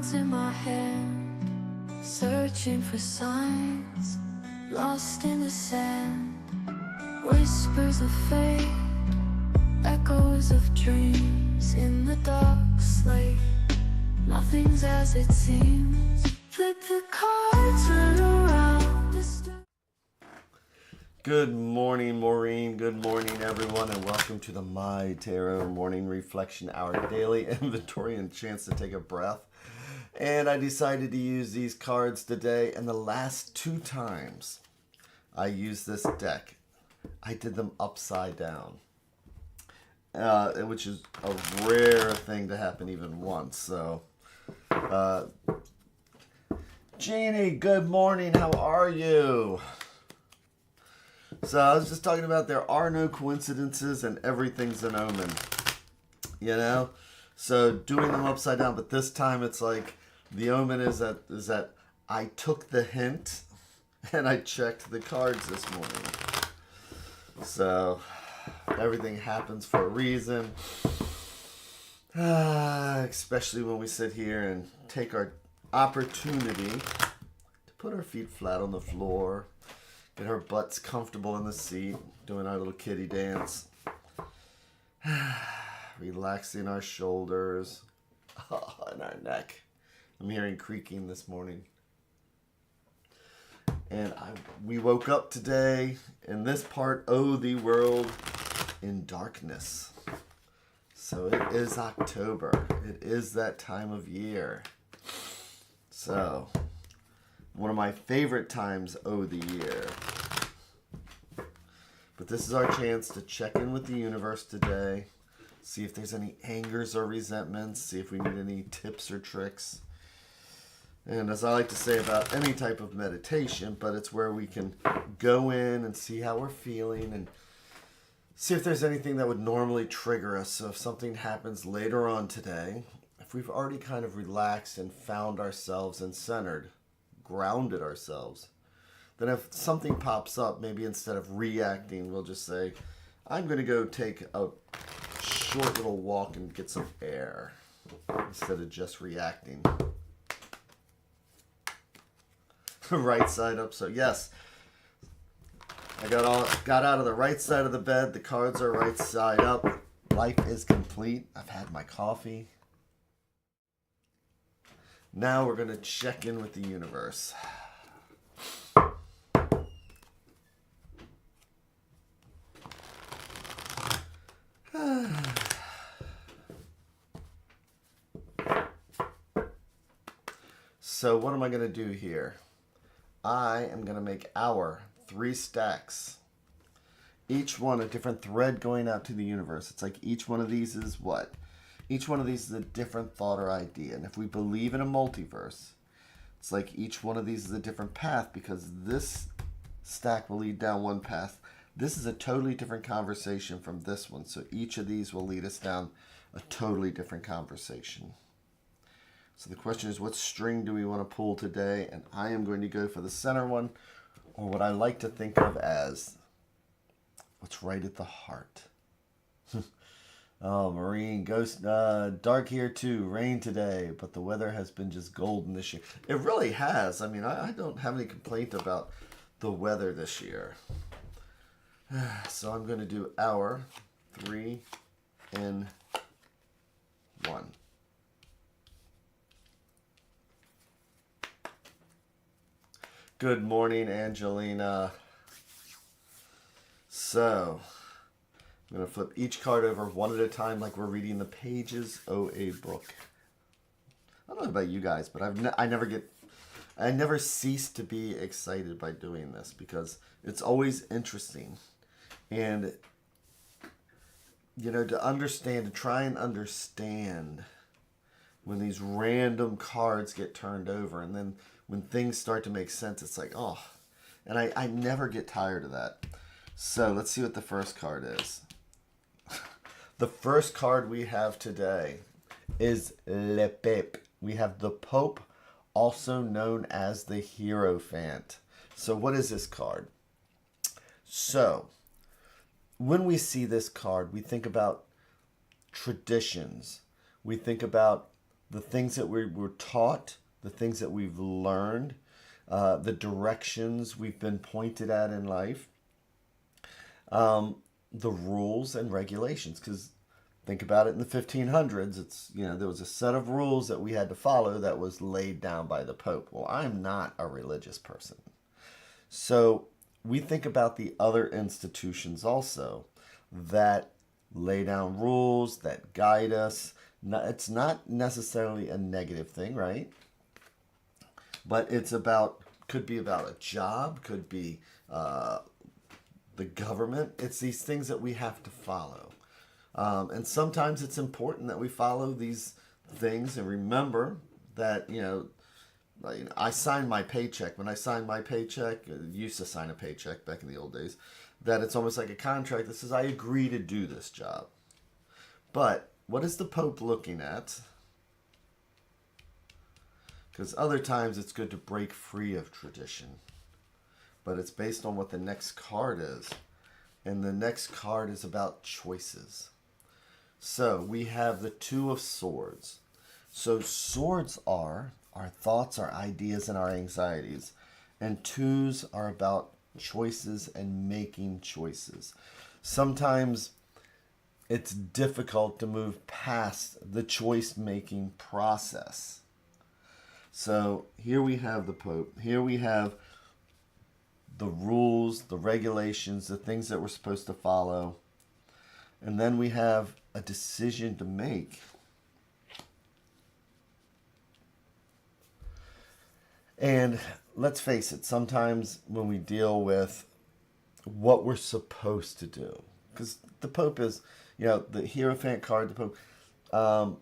cards in my hand, searching for signs, lost in the sand. Whispers of fate, echoes of dreams in the dark slate. Nothing's as it seems. Flip the cards, turn around. Good morning, Maureen. Good morning, everyone, and welcome to the My Tarot Morning Reflection, our daily inventory and chance to take a breath. And I decided to use these cards today, and the last 2 times I used this deck, I did them upside down, which is a rare thing to happen even once. So, Jeannie, good morning. How are you? So I was just talking about there are no coincidences and everything's an omen, you know? So doing them upside down, but this time it's like the omen is that I took the hint and I checked the cards this morning. So everything happens for a reason, especially when we sit here and take our opportunity to put our feet flat on the floor, get our butts comfortable in the seat, doing our little kitty dance. Relaxing our shoulders and our neck. I'm hearing creaking this morning. And we woke up today in this part of the world in darkness. So it is October. It is that time of year. So one of my favorite times of the year. But this is our chance to check in with the universe today, see if there's any angers or resentments, see if we need any tips or tricks. And as I like to say about any type of meditation, but it's where we can go in and see how we're feeling and see if there's anything that would normally trigger us. So if something happens later on today, if we've already kind of relaxed and found ourselves and centered, grounded ourselves, then if something pops up, maybe instead of reacting, we'll just say, I'm going to go take a short little walk and get some air instead of just reacting. Right side up. So yes, I got out of the right side of the bed. The cards are right side up. Life is complete. I've had my coffee. Now we're going to check in with the universe. So what am I going to do here? I am going to make our 3 stacks. Each one a different thread going out to the universe. It's like each one of these is what? Each one of these is a different thought or idea. And if we believe in a multiverse, it's like each one of these is a different path, because this stack will lead down one path. This is a totally different conversation from this one. So each of these will lead us down a totally different conversation. So the question is, what string do we want to pull today? And I am going to go for the center one, or what I like to think of as what's right at the heart. Oh, Marine, ghost, dark here too. Rain today, but the weather has been just golden this year. It really has. I mean, I don't have any complaint about the weather this year. So I'm going to do our 3 in 1. Good morning, Angelina. So, I'm going to flip each card over one at a time like we're reading the pages of a book. I don't know about you guys, but I never cease to be excited by doing this, because it's always interesting. And, you know, to try and understand when these random cards get turned over, and then when things start to make sense, it's like, oh, and I never get tired of that. So let's see what the first card is. The first card we have today is Le Pape. We have the Pope, also known as the Hierophant. So what is this card? So when we see this card, we think about traditions. We think about the things that we were taught, the things that we've learned, the directions we've been pointed at in life, the rules and regulations. Because think about it, in the 1500s, it's, there was a set of rules that we had to follow that was laid down by the Pope. Well, I'm not a religious person. So we think about the other institutions also that lay down rules, that guide us. It's not necessarily a negative thing, right? But could be about a job, could be the government. It's these things that we have to follow. And sometimes it's important that we follow these things and remember that, I signed my paycheck. When I signed my paycheck, I used to sign a paycheck back in the old days, that it's almost like a contract that says I agree to do this job. But what is the Pope looking at? Because other times it's good to break free of tradition. But it's based on what the next card is. And the next card is about choices. So we have the Two of Swords. So swords are our thoughts, our ideas, and our anxieties. And twos are about choices and making choices. Sometimes it's difficult to move past the choice-making process. So here we have the Pope. Here we have the rules, the regulations, the things that we're supposed to follow. And then we have a decision to make. And let's face it, sometimes when we deal with what we're supposed to do, because the Pope is, the Hierophant card, the Pope,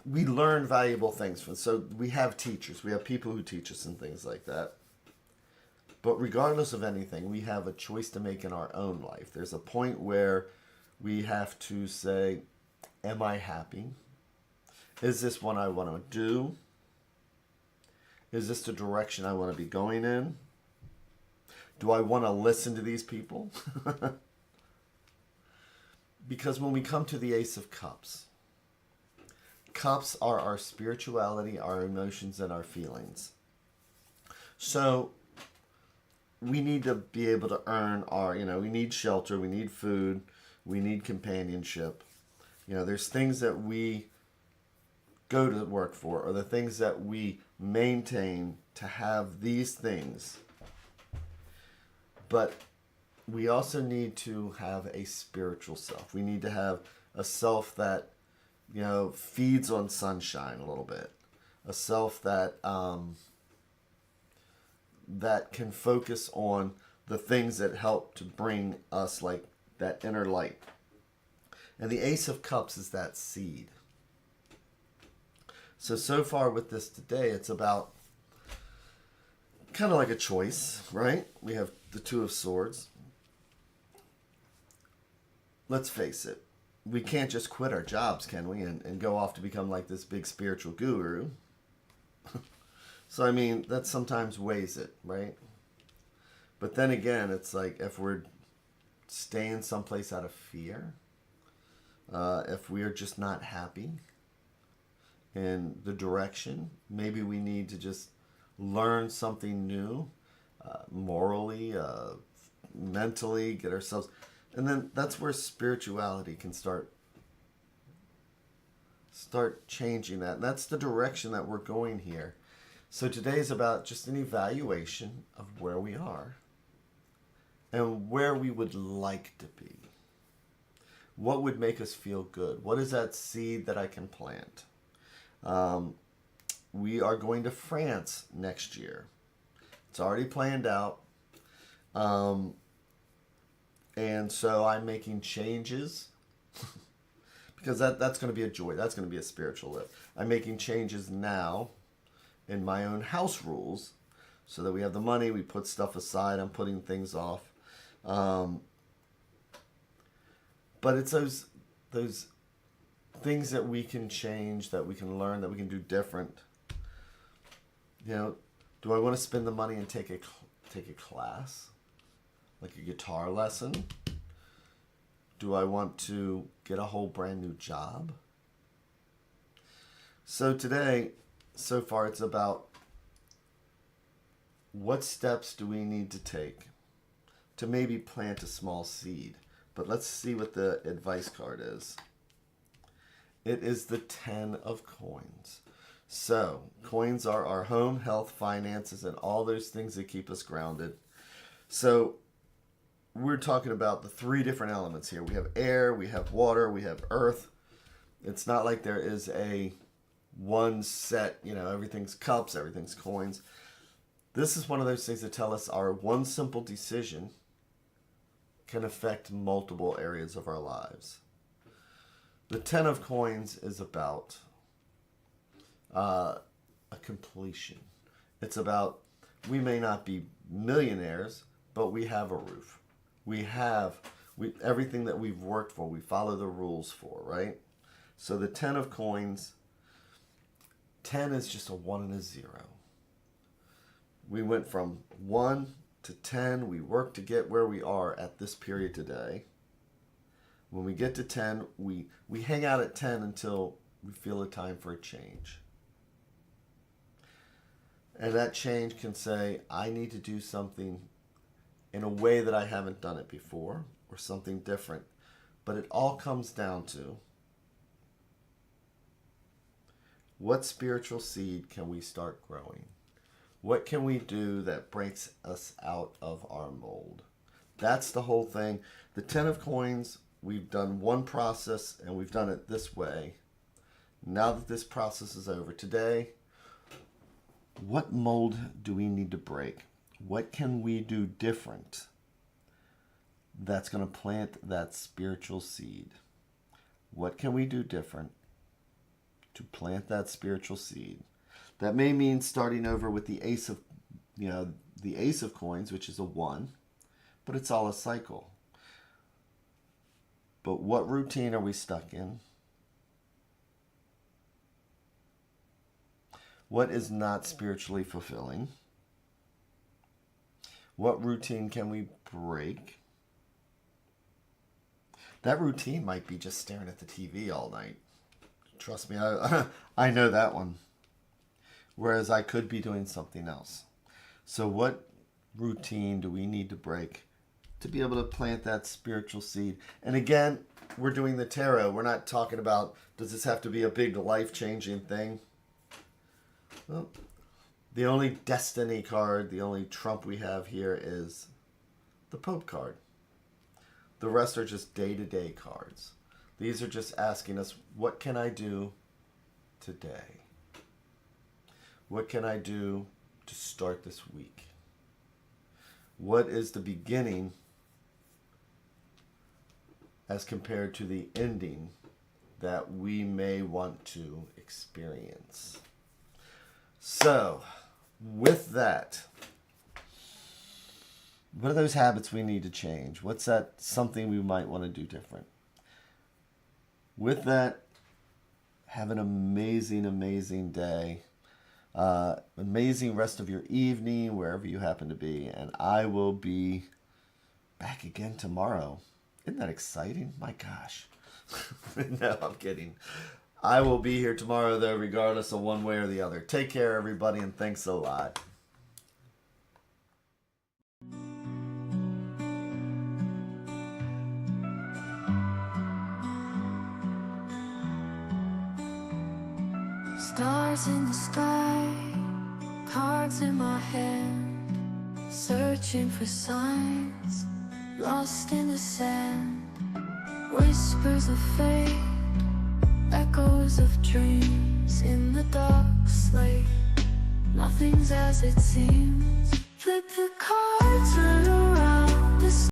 we learn valuable things. So we have teachers, we have people who teach us and things like that. But regardless of anything, we have a choice to make in our own life. There's a point where we have to say, am I happy? Is this what I want to do? Is this the direction I want to be going in? Do I want to listen to these people? Because when we come to the Ace of Cups, cups are our spirituality, our emotions, and our feelings. So we need to be able to earn we need shelter, we need food, we need companionship. There's things that we go to work for, or the things that we maintain to have these things. But we also need to have a spiritual self. We need to have a self that, feeds on sunshine a little bit. A self that that can focus on the things that help to bring us like that inner light. And the Ace of Cups is that seed. So far with this today, it's about kind of like a choice, right? We have the Two of Swords. Let's face it. We can't just quit our jobs, can we? And go off to become like this big spiritual guru. So, that sometimes weighs it, right? But then again, it's like if we're staying someplace out of fear, if we're just not happy in the direction, maybe we need to just learn something new, morally, mentally, get ourselves... And then that's where spirituality can start changing that. And that's the direction that we're going here. So today is about just an evaluation of where we are and where we would like to be. What would make us feel good? What is that seed that I can plant? We are going to France next year. It's already planned out. And so I'm making changes because that's going to be a joy. That's going to be a spiritual lift. I'm making changes now in my own house rules so that we have the money. We put stuff aside. I'm putting things off. But it's those things that we can change, that we can learn, that we can do different. Do I want to spend the money and take a class? Like a guitar lesson? Do I want to get a whole brand new job? So today, so far, it's about what steps do we need to take to maybe plant a small seed. But let's see what the advice card is. It is the 10 of coins. So, coins are our home, health, finances, and all those things that keep us grounded. So, we're talking about the 3 different elements here. We have air, we have water, we have earth. It's not like there is a one set, everything's cups, everything's coins. This is one of those things that tell us our one simple decision can affect multiple areas of our lives. The 10 of coins is about a completion. It's about, we may not be millionaires, but we have a roof. We have everything that we've worked for, we follow the rules for, right? So the 10 of coins, 10 is just a 1 and a 0. We went from 1 to 10. We worked to get where we are at this period today. When we get to 10, we hang out at 10 until we feel a time for a change. And that change can say, I need to do something in a way that I haven't done it before, or something different. But it all comes down to, what spiritual seed can we start growing? What can we do that breaks us out of our mold? That's the whole thing. The 10 of coins, we've done one process and we've done it this way. Now that this process is over today, what mold do we need to break? What can we do different that's going to plant that spiritual seed? What can we do different to plant that spiritual seed? That may mean starting over with the ace of coins, which is a 1, but it's all a cycle. But what routine are we stuck in? What is not spiritually fulfilling? What routine can we break? That routine might be just staring at the TV all night. Trust me, I know that one. Whereas I could be doing something else. So what routine do we need to break to be able to plant that spiritual seed? And again, we're doing the tarot. We're not talking about, does this have to be a big life-changing thing? Well, the only destiny card, the only trump we have here is the Pope card. The rest are just day-to-day cards. These are just asking us, what can I do today? What can I do to start this week? What is the beginning as compared to the ending that we may want to experience? So, with that, what are those habits we need to change? What's that something we might want to do different? With that, have an amazing, amazing day. Amazing rest of your evening, wherever you happen to be. And I will be back again tomorrow. Isn't that exciting? My gosh. No, I'm kidding. I will be here tomorrow, though, regardless of one way or the other. Take care, everybody, and thanks a lot. Stars in the sky, cards in my hand, searching for signs, lost in the sand. Whispers of fate, echoes of dreams in the dark slate. Nothing's as it seems. Flip the cards around.